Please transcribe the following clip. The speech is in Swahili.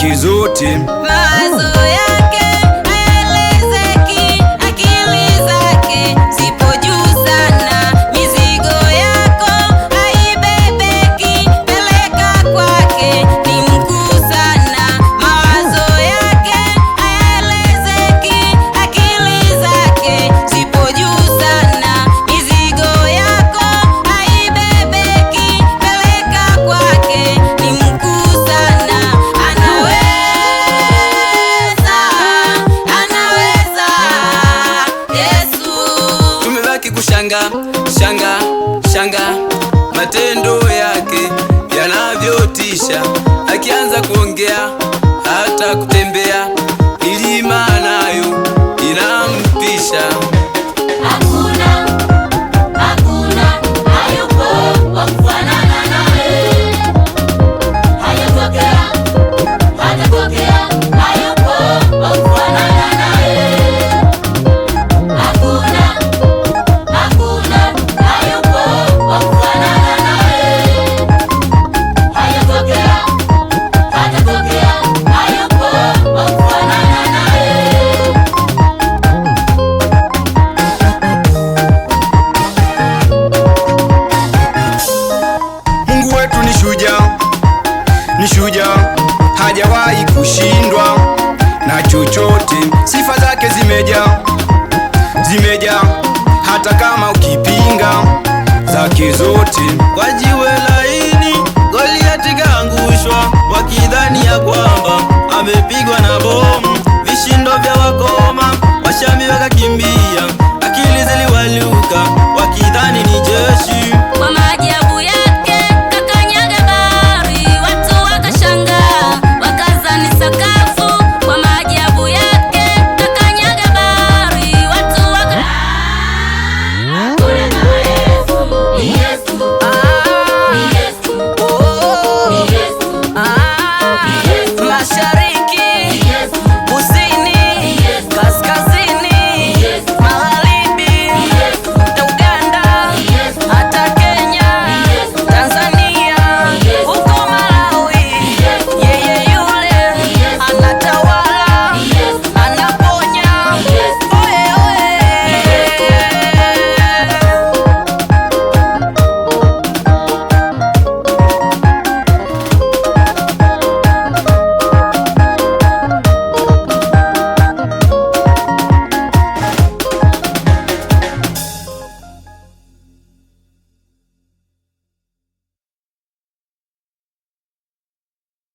zake zote. Mawazo yake hayaelezeki, akili zake zipo juu sana. Mizigo yako haibebeki, peleka kwake, ni mkuu sana. Mawazo yake hayaelezeki, akili zake zipo juu sana. Mizigo yako haibebeki, peleka kwake, ni mkuu sana. Shanga matendo yake yanavyotisha, akianza kuongea hata kutembea milima nayo inampisha. Hakuna hayupo wa kufanana naye, hayatokea hatatokea, hayupo wa kufanana naye. Hakuna hayupo wa kufanana naye, hayatokea hatatokea, hayupo wa kufanana naye. Mungu wetu ni shujaa, hajawahi kushindwa na chochote. Sifa zake zimejaa, hata kama ukipinga zake zote. Kwa jiwe laini Goliati kaangushwa, wakidhani ya kwamba amepigwa na bomu. Vishindo vya wakoma, Washami wakakimbia.